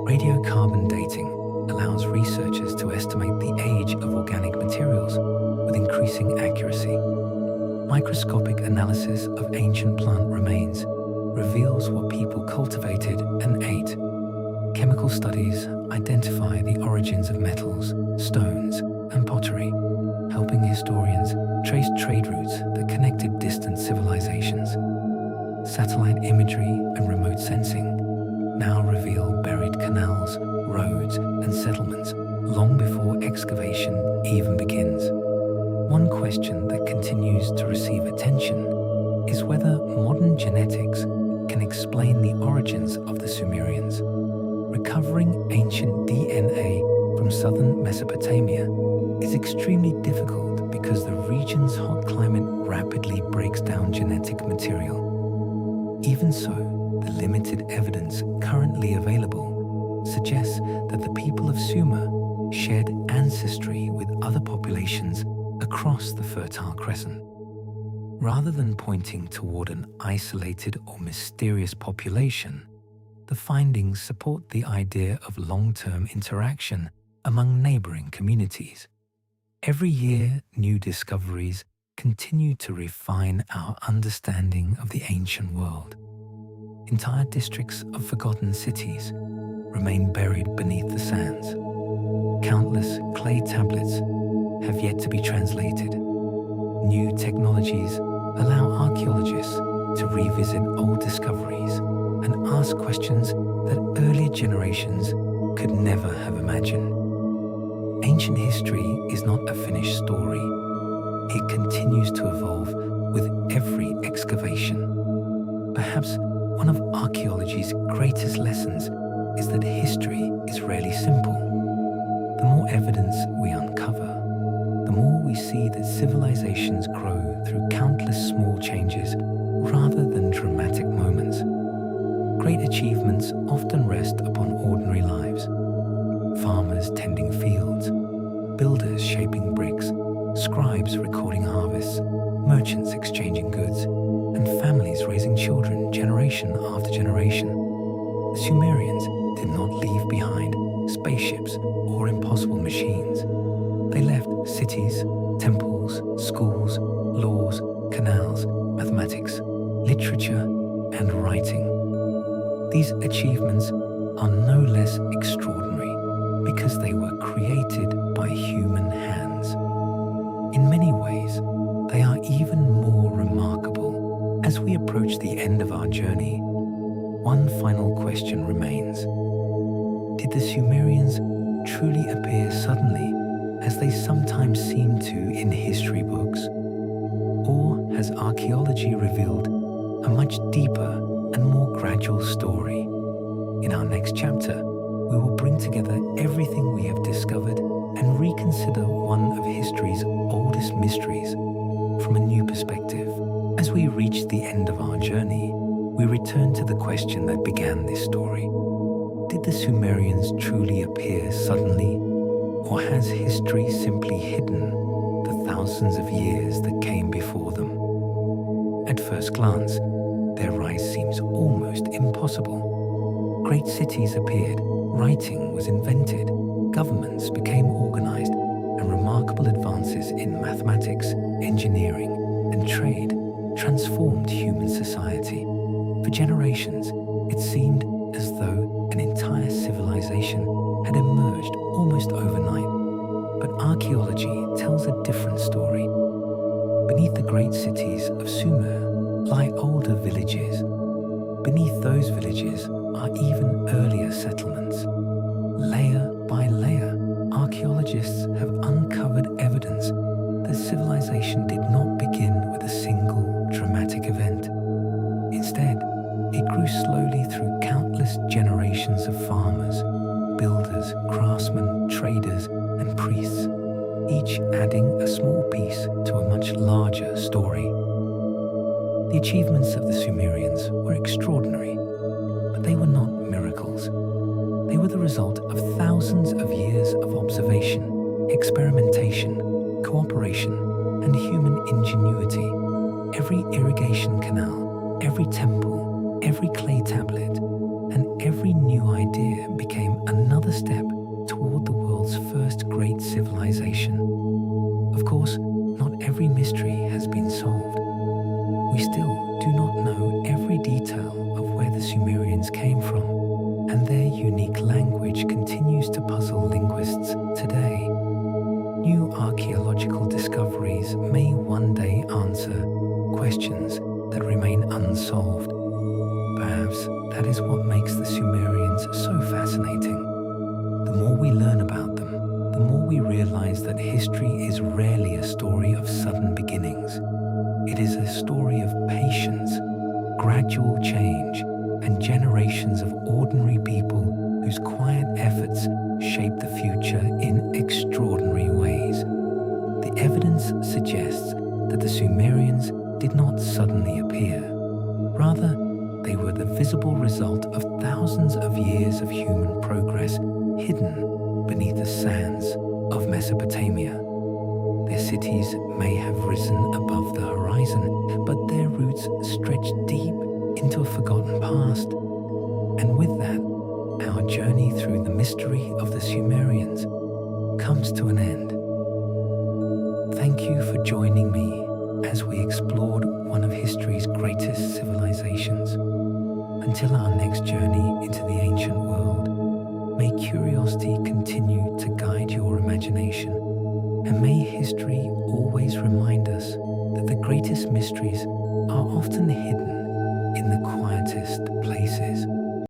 Radiocarbon dating allows researchers to estimate the age of organic materials with increasing accuracy. Microscopic analysis of ancient plant remains reveals what people cultivated and ate. Chemical studies identify the origins of metals, stones, and pottery, helping historians trace trade routes that connected distant civilizations. Satellite imagery and remote sensing now reveal buried canals, roads, and settlements long before excavation even begins. One question that continues to receive attention is whether modern genetics can explain the origins of the Sumerians. Recovering ancient DNA from southern Mesopotamia is extremely difficult because the region's hot climate rapidly breaks down genetic material. Even so, the limited evidence currently available suggests that the people of Sumer shared ancestry with other populations across the Fertile Crescent. Rather than pointing toward an isolated or mysterious population, the findings support the idea of long-term interaction among neighboring communities. Every year, new discoveries continue to refine our understanding of the ancient world. Entire districts of forgotten cities remain buried beneath the sands. Countless clay tablets have yet to be translated. New technologies allow archaeologists to revisit old discoveries and ask questions that earlier generations could never have imagined. Ancient history is not a finished story. It continues to evolve with every excavation. Perhaps one of archaeology's greatest lessons is that history is rarely simple. The more evidence we uncover, the more we see that civilizations grow through countless small changes rather than dramatic moments. Great achievements often rest upon ordinary lives. Farmers tending fields, builders shaping bricks, scribes recording harvests, merchants exchanging goods, and families raising children generation after generation. The Sumerians did not leave behind spaceships, or impossible machines. They left cities, temples, schools, laws, canals, mathematics, literature, and writing. These achievements are no less extraordinary because they were created by human hands. In many ways, they are even more remarkable. As we approach the end of our journey, one final question remains. Did the Sumerians truly appear suddenly, as they sometimes seem to in history books? Or has archaeology revealed a much deeper and more gradual story? In our next chapter, we will bring together everything we have discovered and reconsider one of history's oldest mysteries from a new perspective. As we reach the end of our journey, we return to the question that began this story. Did the Sumerians truly appear suddenly, or has history simply hidden the thousands of years that came before them? At first glance, their rise seems almost impossible. Great cities appeared, writing was invented, governments became organized, and remarkable advances in mathematics, engineering, and trade transformed human society. For generations, it seemed as though an entire civilization had emerged almost overnight. But archaeology tells a different story. Beneath the great cities of Sumer lie older villages. Beneath those villages are even earlier settlements. Layer by layer, archaeologists have uncovered evidence that civilization did not begin with a single dramatic event. Instead, it grew slowly through countless generations of farmers, builders, craftsmen, traders, and priests, each adding a small piece to a much larger story. The achievements of the Sumerians were extraordinary, but they were not miracles. They were the result of thousands of years of observation, experimentation, cooperation, and human ingenuity. Every irrigation canal, every temple, every clay tablet, and every new idea became another step toward the world's first great civilization. Of course, not every mystery has been solved. We still do not know every detail of where the Sumerians came from, and their unique language continues to puzzle linguists today. New archaeological discoveries may one day answer questions that remain unsolved. Perhaps that is what makes the Sumerians so fascinating. The more we learn about them, the more we realize that history is rarely a story of sudden beginnings. It is a story of patience, gradual change, and generations of ordinary people whose quiet efforts shape the future in extraordinary ways. The evidence suggests that the Sumerians did not suddenly appear. Rather, they were the visible result of thousands of years of human progress hidden beneath the sands of Mesopotamia. Their cities may have risen above the horizon, but their roots stretch deep into a forgotten past. And with that, our journey through the mystery of the Sumerians comes to an end. Thank you for joining me as we explored one of history's greatest civilizations. Until our next journey into the ancient world, may curiosity continue to guide your imagination, and may history always remind us that the greatest mysteries are often hidden in the quietest places.